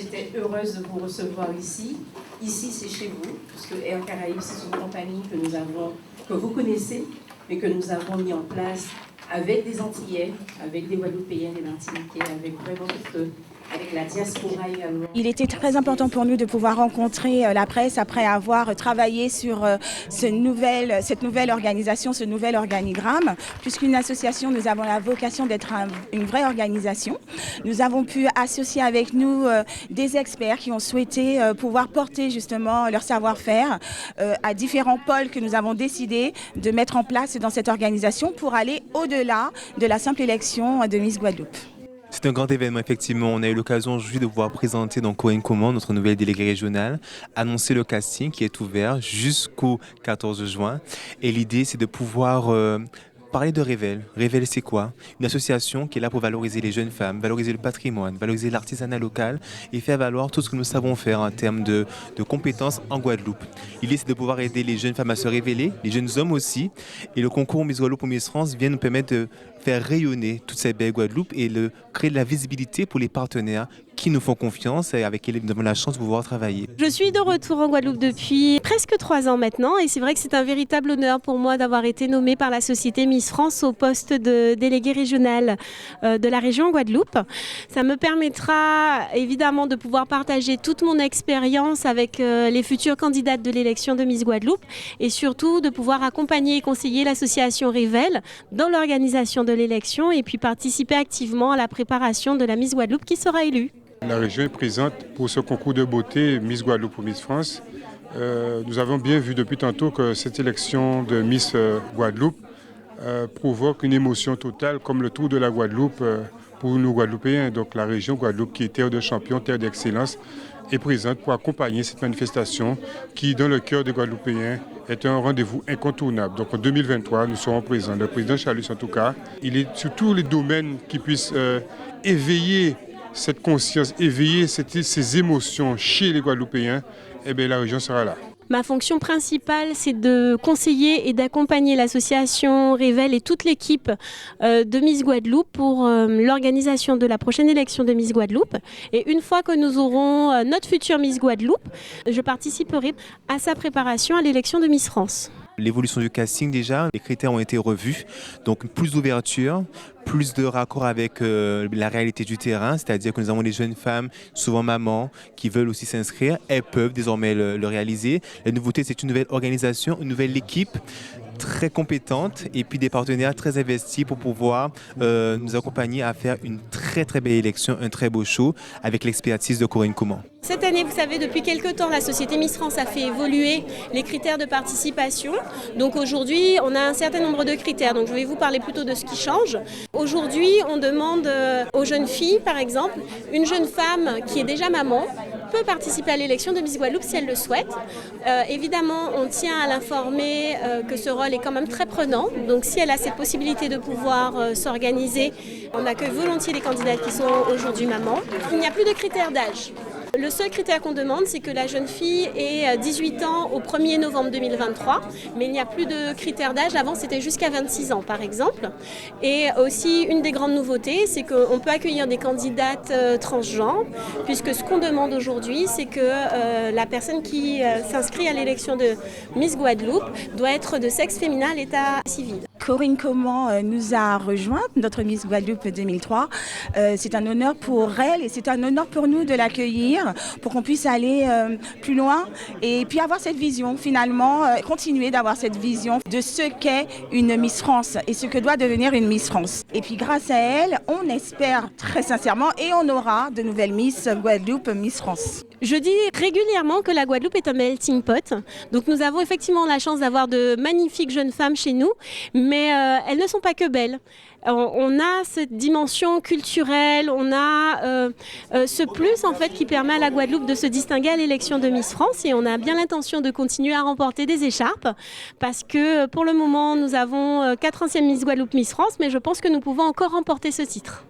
j'étais heureuse de vous recevoir ici. Ici, c'est chez vous, puisque Air Caraïbes, c'est une compagnie que vous connaissez, mais que nous avons mis en place avec des Antillais, avec des Guadeloupéens, des Martiniquais, avec la diaspora également. Il était très important pour nous de pouvoir rencontrer la presse après avoir travaillé sur cette nouvelle organisation, ce nouvel organigramme. Puisqu'une association, nous avons la vocation d'être une vraie organisation. Nous avons pu associer avec nous des experts qui ont souhaité pouvoir porter justement leur savoir-faire à différents pôles que nous avons décidé de mettre en place dans cette organisation pour aller au-delà de la simple élection de Miss Guadeloupe. C'est un grand événement, effectivement. On a eu l'occasion aujourd'hui de pouvoir présenter donc Corinne Comment, notre nouvelle déléguée régionale, annoncer le casting qui est ouvert jusqu'au 14 juin. Et l'idée, c'est de pouvoir parler de Révèle. Révèle, c'est quoi? Une association qui est là pour valoriser les jeunes femmes, valoriser le patrimoine, valoriser l'artisanat local et faire valoir tout ce que nous savons faire en termes de compétences en Guadeloupe. L'idée, c'est de pouvoir aider les jeunes femmes à se révéler, les jeunes hommes aussi. Et le concours Miss Guadeloupe ou Miss France vient nous permettre de faire rayonner toute cette belle Guadeloupe et créer de la visibilité pour les partenaires qui nous font confiance et avec qui nous avons la chance de pouvoir travailler. Je suis de retour en Guadeloupe depuis presque 3 ans maintenant et c'est vrai que c'est un véritable honneur pour moi d'avoir été nommée par la société Miss France au poste de déléguée régionale de la région Guadeloupe. Ça me permettra évidemment de pouvoir partager toute mon expérience avec les futures candidates de l'élection de Miss Guadeloupe et surtout de pouvoir accompagner et conseiller l'association Révèle dans l'organisation de l'élection et puis participer activement à la préparation de la Miss Guadeloupe qui sera élue. La région est présente pour ce concours de beauté Miss Guadeloupe ou Miss France. Nous avons bien vu depuis tantôt que cette élection de Miss Guadeloupe provoque une émotion totale comme le tour de la Guadeloupe pour nous Guadeloupéens. Donc la région Guadeloupe qui est terre de champions, terre d'excellence, est présente pour accompagner cette manifestation qui, dans le cœur des Guadeloupéens, est un rendez-vous incontournable. Donc en 2023, nous serons présents. Le président Chalus, en tout cas, il est sur tous les domaines qui puissent éveiller cette conscience, éveiller ces émotions chez les Guadeloupéens. Eh bien, la région sera là. Ma fonction principale, c'est de conseiller et d'accompagner l'association Révèle et toute l'équipe de Miss Guadeloupe pour l'organisation de la prochaine élection de Miss Guadeloupe. Et une fois que nous aurons notre future Miss Guadeloupe, je participerai à sa préparation à l'élection de Miss France. L'évolution du casting déjà, les critères ont été revus, donc plus d'ouverture, plus de raccord avec la réalité du terrain, c'est-à-dire que nous avons des jeunes femmes, souvent mamans, qui veulent aussi s'inscrire, elles peuvent désormais le réaliser. La nouveauté, c'est une nouvelle organisation, une nouvelle équipe très compétente et puis des partenaires très investis pour pouvoir nous accompagner à faire une très très belle élection, un très beau show avec l'expertise de Corinne Comment. Cette année, vous savez, depuis quelques temps, la société Miss France a fait évoluer les critères de participation. Donc aujourd'hui, on a un certain nombre de critères. Donc je vais vous parler plutôt de ce qui change. Aujourd'hui, on demande aux jeunes filles, par exemple, une jeune femme qui est déjà maman peut participer à l'élection de Miss Guadeloupe si elle le souhaite. Évidemment, on tient à l'informer que ce rôle est quand même très prenant. Donc si elle a cette possibilité de pouvoir s'organiser, on accueille volontiers les candidates qui sont aujourd'hui mamans. Il n'y a plus de critères d'âge. Le seul critère qu'on demande, c'est que la jeune fille ait 18 ans au 1er novembre 2023, mais il n'y a plus de critères d'âge. Avant, c'était jusqu'à 26 ans, par exemple. Et aussi, une des grandes nouveautés, c'est qu'on peut accueillir des candidates transgenres, puisque ce qu'on demande aujourd'hui, c'est que la personne qui s'inscrit à l'élection de Miss Guadeloupe doit être de sexe féminin à l'état civil. Corinne Comment nous a rejoint, notre Miss Guadeloupe 2003. C'est un honneur pour elle et c'est un honneur pour nous de l'accueillir pour qu'on puisse aller plus loin et puis avoir cette vision finalement, continuer d'avoir cette vision de ce qu'est une Miss France et ce que doit devenir une Miss France. Et puis grâce à elle, on espère très sincèrement et on aura de nouvelles Miss Guadeloupe, Miss France. Je dis régulièrement que la Guadeloupe est un melting pot. Donc nous avons effectivement la chance d'avoir de magnifiques jeunes femmes chez nous, mais elles ne sont pas que belles. On a cette dimension culturelle, on a ce plus en fait qui permet à la Guadeloupe de se distinguer à l'élection de Miss France et on a bien l'intention de continuer à remporter des écharpes parce que pour le moment nous avons 4 anciennes Miss Guadeloupe, Miss France, mais je pense que nous pouvons encore remporter ce titre.